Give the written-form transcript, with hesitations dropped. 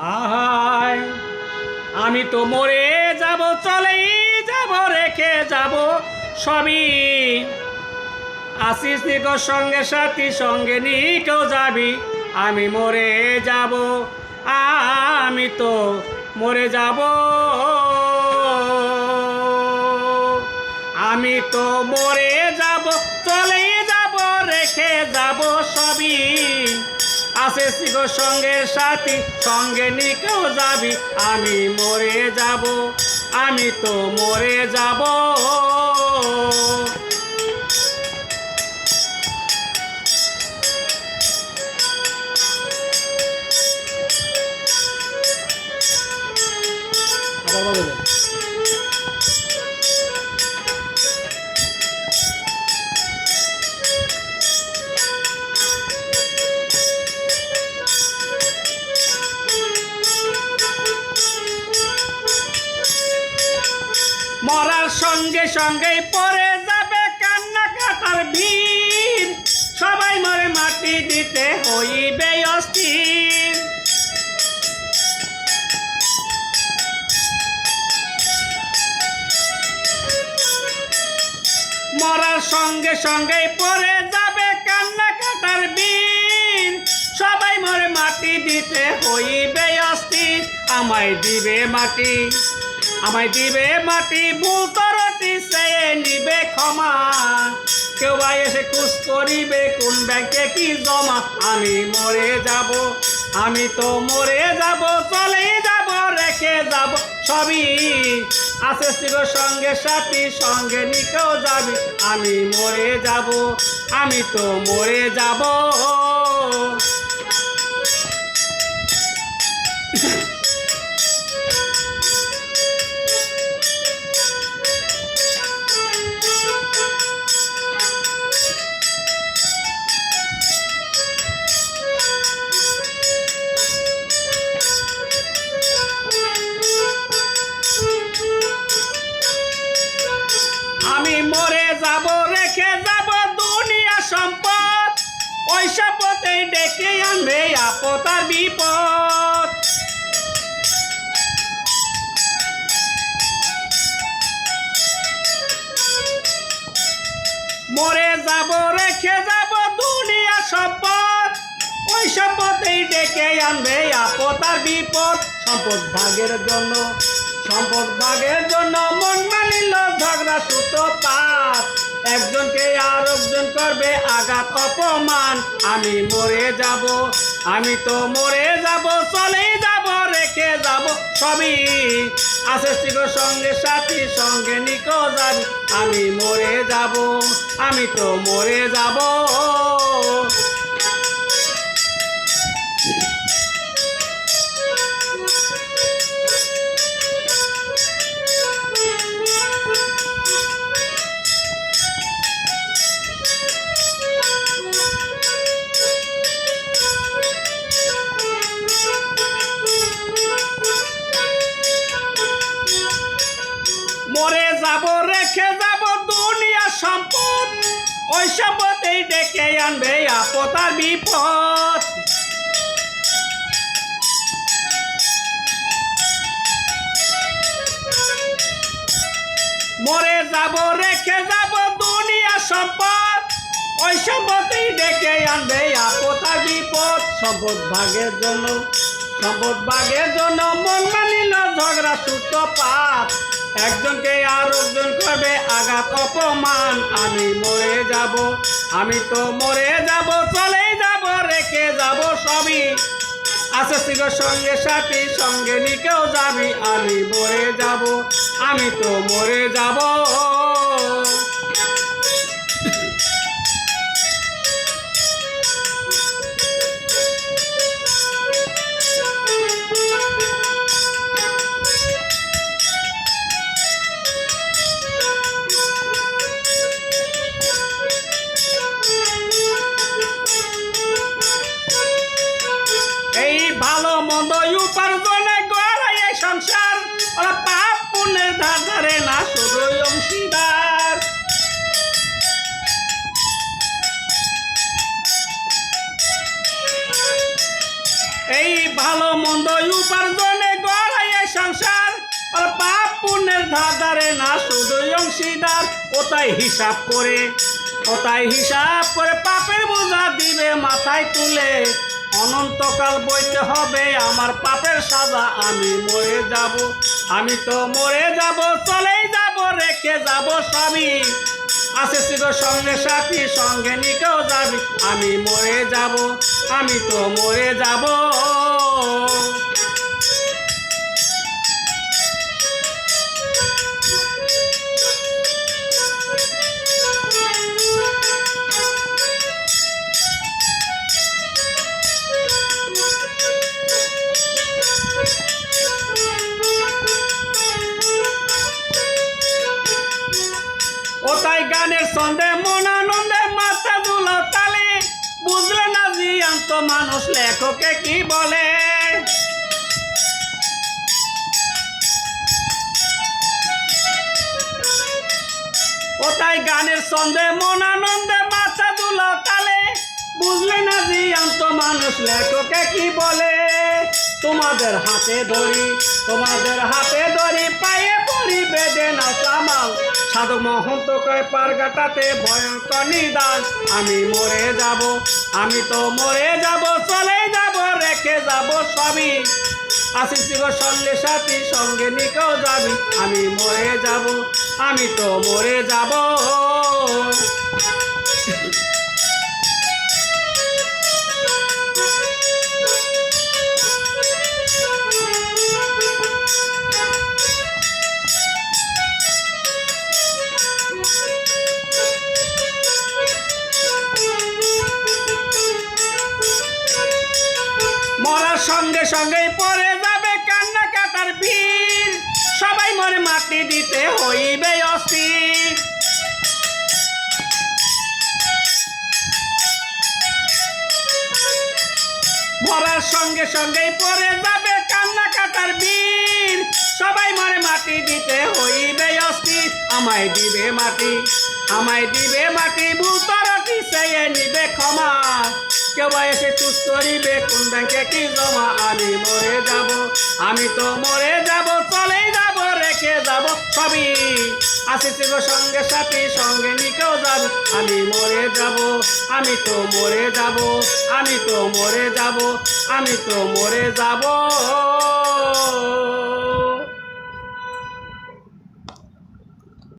আহায় আমি তো মরে যাব, চলেই যাব, রেখে যাব সবই। আসিস নিকো সঙ্গে সাথী, সঙ্গে নিকেও যাবি। আমি মরে যাব, আমি তো মরে যাব, আমি তো মরে যাব, চলেই যাব, রেখে যাব সবই। আসিস নিকো সঙ্গে সাথী, সঙ্গে নিকেও যাবি। আমি মরে যাব, আমি তো মরে যাব। মরার সঙ্গে সঙ্গে পড়ে যাবে কান্না কাটার ভিড়। সবাই মরে মাটি দিতে হইবে অস্থির। মরার সঙ্গে সঙ্গে পড়ে যাবে কান্না কাটার ভিড়। সবাই মরে মাটি দিতে হইবে অস্থির। আমায় দিবে মাটি, আমায় দিবে মাটি, ভুল তরটি সে নিবে ক্ষমা। কেউ বা এসে খুশ করিবে কোন ব্যাংকে কি জমা। আমি মরে যাব, আমি তো মরে যাব, চলে যাব, রেখে যাব সবই। আসিস নিকো সঙ্গে সাথী, সঙ্গে নিকেও যাবি। আমি মরে যাব, আমি তো মরে যাব। আমি মরে যাব, রেখে যাব দুনিয়া সম্পদ। ওই শপথেই ডেকে আনবে আপদ আর বিপদ। মরে যাব, রেখে যাব দুনিয়া সম্পদ। ওই শপথেই ডেকে আনবে আপদ আর বিপদ। সম্পদ ভাগের জন্য, সম্পদ ভাগের জন্য মন মানিল ঝগড়া সূত্রপাত। একজনকে আর একজন করবে আঘাত অপমান। আমি মরে যাব, আমি তো মরে যাব, চলে যাব, রেখে যাব সবই। আসিস নিকো সঙ্গে সাথী, সঙ্গে নিকেও যাবি। আমি মরে যাব, আমি তো মরে যাব। মরে যাব, রেখে যাব দুনিয়া সম্পদ। ওই সম্পদেই ডেকে আনবে আপদ আর বিপদ। মরে যাব, রেখে যাব দুনিয়া সম্পদ। ওই সম্পদেই ডেকে আনবে আপদ আর বিপদ। সম্পদ ভাগের জন্য, সম্পদ ভাগের জন্য মন মানিল ঝগড়া সূত্রপাত। একজনকে আর একজন করবে আঘাত অপমান। আমি মরে যাব, আমি তো মরে যাব, চলে যাব, রেখে যাব সবই। আসিস নিকো সঙ্গে সাথী, সঙ্গে নিকেও যাবি। আমি মরে যাব, আমি তো মরে যাব। ভালো মন্দ উপার্জনে গড়াই সংসার। পাপ পুণ্যের ধার ধারে না শুধু অংশীদার। এই ভালো মন্দ উপার্জনে গড়াইয়ে সংসার আর পাপ পুণ্যের ধারে না শুধু অংশীদার ওটাই হিসাব করে পাপের বোঝা দিবে মাথায় তুলে অনন্তকাল বইতে হবে আমার পাপের সাজা আমি তো মরে যাব চলেই যাব রেখে যাব সবই আছে ছিল সঙ্গে সাথী সঙ্গে নিকেও যাবি আমি তো মরে যাব ওটাই গানের ছন্দে মন আনন্দে মাথা দুলাও তালে বুঝলে না জিয়ান্ত মানুষ লেখকে কি বলে ওটাই গানের ছন্দে মন আনন্দে মাথা দুলাও তালে বুঝলে না জিয়ান্ত মানুষ লেখকে কি বলে তোমাদের হাতে ধরি পায়ে পরি বেঁধে নাও সামাল সাধু মহন্ত কয় পারগাটাতে ভয়ঙ্কর নিদান আমি তো মরে যাব চলে যাব রেখে যাব সবই আসিস সঙ্গে সাথী সঙ্গে নিকেও যাবি আমি তো মরে যাব মরার সঙ্গে সঙ্গেই পড়ে যাবে কান্না কাটার ভিড় সবাই মরে মাটি দিতে হইবে অস্থির মরার সঙ্গে সঙ্গেই পড়ে যাবে কান্না কাটার ভিড় সবাই মরে মাটি দিতে হইবে অস্থির আমায় দিবে মাটি ভূতরটি চেয়ে নিবে ক্ষমা কেউ এসে তুস করিবে কোন ব্যাংকে কি জমা আমি তো মরে যাব চলেই যাব রেখে যাব সবই আসিস সঙ্গে সাথী সঙ্গে নিকেও যাব আমি তো মরে যাব